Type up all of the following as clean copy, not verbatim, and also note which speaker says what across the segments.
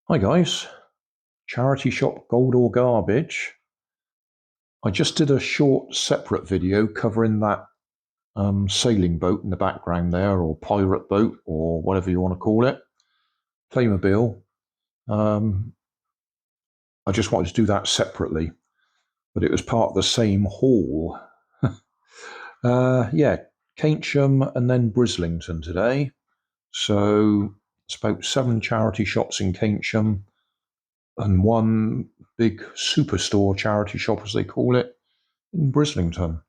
Speaker 1: Hi guys, charity shop gold or garbage. I just did a short separate video covering that sailing boat in the background there, or pirate boat, or whatever you want to call it, Playmobil. I just wanted to do that separately, but it was part of the same haul. Yeah, Keynsham and then Brislington today. So it's about 7 charity shops in Keynsham and one big superstore charity shop, as they call it, in Brislington.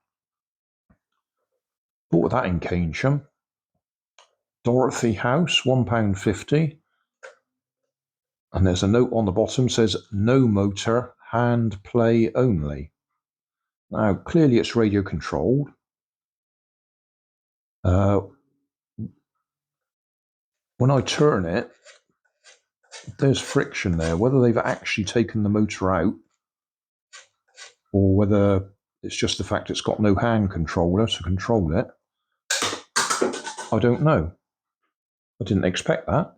Speaker 1: Bought that in Keynsham. Dorothy House, £1.50. And there's a note on the bottom says, no motor, hand play only. Now, clearly it's radio controlled. When I turn it, there's friction there. Whether they've actually taken the motor out or whether it's just the fact it's got no hand controller to control it, I don't know. I didn't expect that.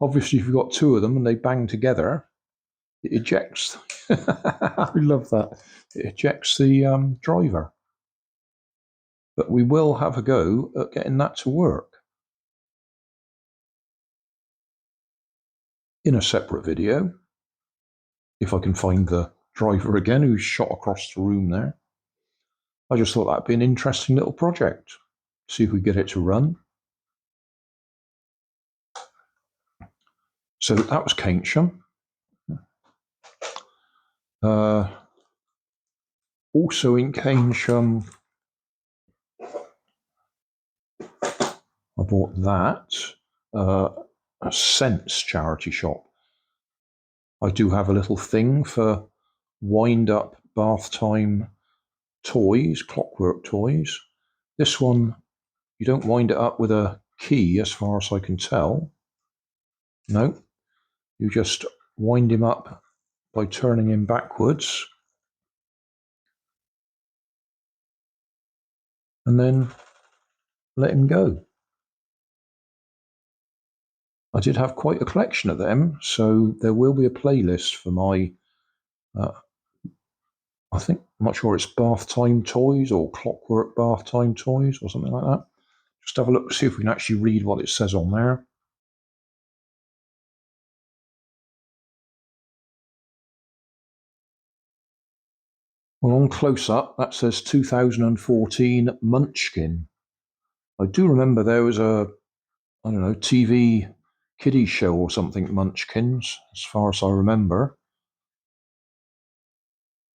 Speaker 1: Obviously, if you've got 2 of them and they bang together, it ejects. I love that. It ejects the driver. But we will have a go at getting that to work in a separate video, if I can find the driver again who's shot across the room there. I just thought that'd be an interesting little project. See if we get it to run. So that was Keynsham. Also in Keynsham, I bought that, a Sense charity shop. I do have a little thing for wind-up bath time toys, clockwork toys. This one, you don't wind it up with a key, as far as I can tell. No, you just wind him up by turning him backwards. And then let him go. I did have quite a collection of them, so there will be a playlist for my, I'm not sure it's bath time toys or clockwork bath time toys or something like that. Just have a look, see if we can actually read what it says on there. Well, on close-up, that says 2014 Munchkin. I do remember there was a, I don't know, TV kiddie show or something, Munchkins, as far as I remember.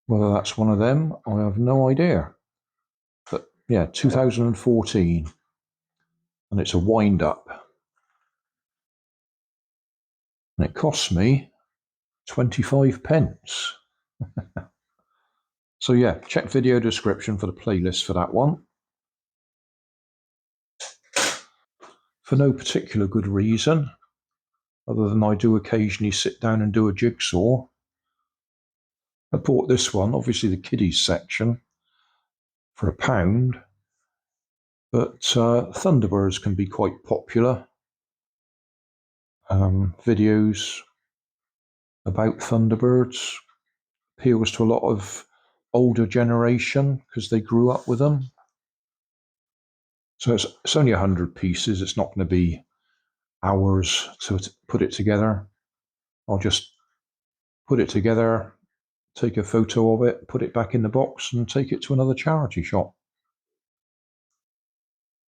Speaker 1: Whether that's one of them, I have no idea. But yeah, 2014. And it's a wind-up. And it costs me 25p. So yeah, check video description for the playlist for that one. For no particular good reason, other than I do occasionally sit down and do a jigsaw. I bought this one, obviously the kiddies section, for £1. But Thunderbirds can be quite popular. Videos about Thunderbirds appeals to a lot of older generation because they grew up with them. So it's only 100 pieces. It's not going to be hours to put it together. I'll just put it together, take a photo of it, put it back in the box and take it to another charity shop.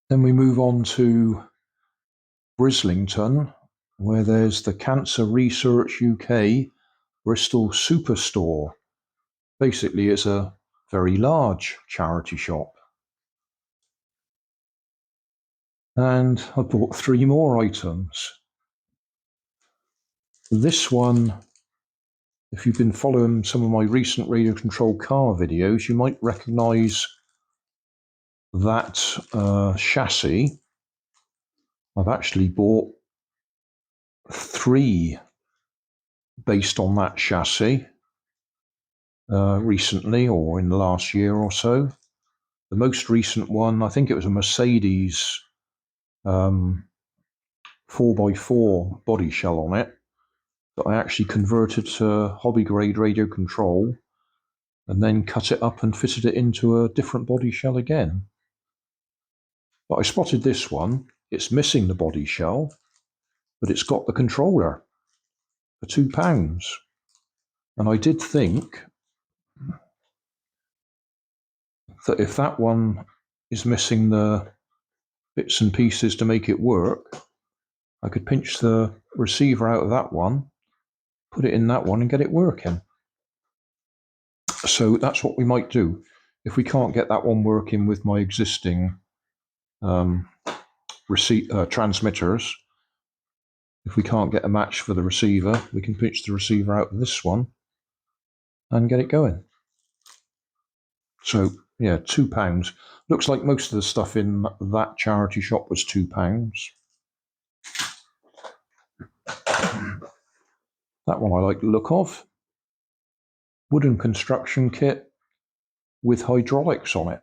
Speaker 1: Then we move on to Brislington, where there's the Cancer Research UK Bristol Superstore. Basically, it's a very large charity shop. And I bought 3 more items. This one, if you've been following some of my recent radio controlled car videos, you might recognize that chassis. I've actually bought 3 based on that chassis recently, or in the last year or so. The most recent one, I think it was a Mercedes 4x4 body shell on it, that I actually converted to hobby grade radio control and then cut it up and fitted it into a different body shell again. But I spotted this one. It's missing the body shell, but it's got the controller for £2. And I did think that if that one is missing the bits and pieces to make it work, I could pinch the receiver out of that one, put it in that one and get it working. So that's what we might do. If we can't get that one working with my existing transmitters, if we can't get a match for the receiver, we can pinch the receiver out of this one and get it going. So yeah, £2. Looks like most of the stuff in that charity shop was £2. That one I like the look of. Wooden construction kit with hydraulics on it.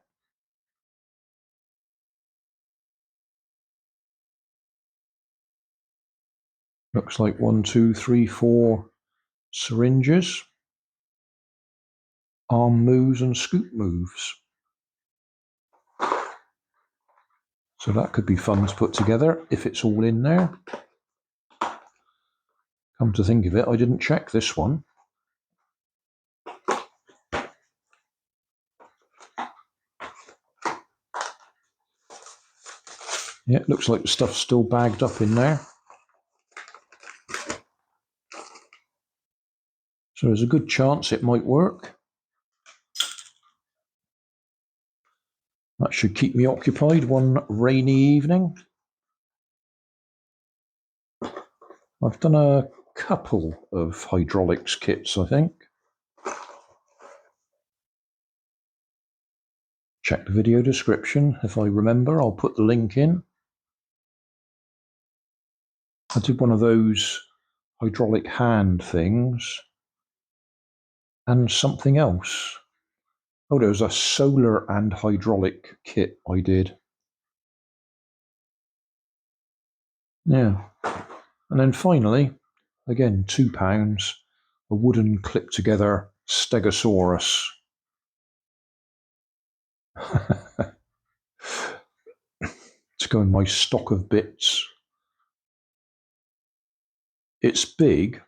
Speaker 1: Looks like 1, 2, 3, 4 syringes, arm moves and scoop moves. So that could be fun to put together if it's all in there. Come to think of it, I didn't check this one. Yeah, it looks like the stuff's still bagged up in there. So there's a good chance it might work. That should keep me occupied one rainy evening. I've done a couple of hydraulics kits, I think. Check the video description. If I remember, I'll put the link in. I did one of those hydraulic hand things and something else. Oh, there was a solar and hydraulic kit I did. Yeah. And then finally, again, £2, a wooden clip together Stegosaurus. To go in my stock of bits. It's big,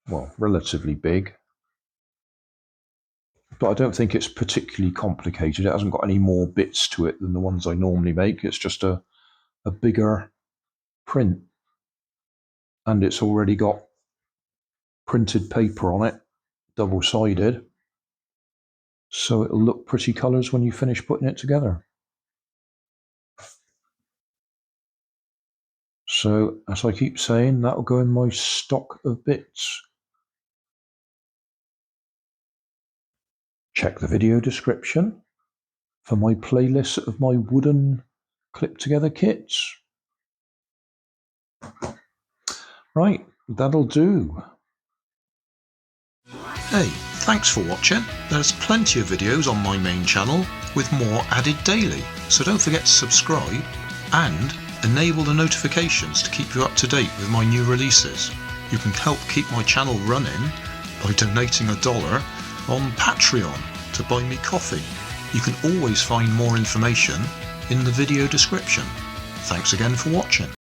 Speaker 1: well, relatively big, but I don't think it's particularly complicated. It hasn't got any more bits to it than the ones I normally make. It's just a bigger print. And it's already got printed paper on it, double-sided. So it'll look pretty colours when you finish putting it together. So, as I keep saying, that'll go in my stock of bits. Check the video description for my playlist of my wooden clip-together kits. Right, that'll do. Hey, thanks for watching. There's plenty of videos on my main channel with more added daily, so don't forget to subscribe and enable the notifications to keep you up to date with my new releases. You can help keep my channel running by donating $1 on Patreon to buy me coffee. You can always find more information in the video description. Thanks again for watching.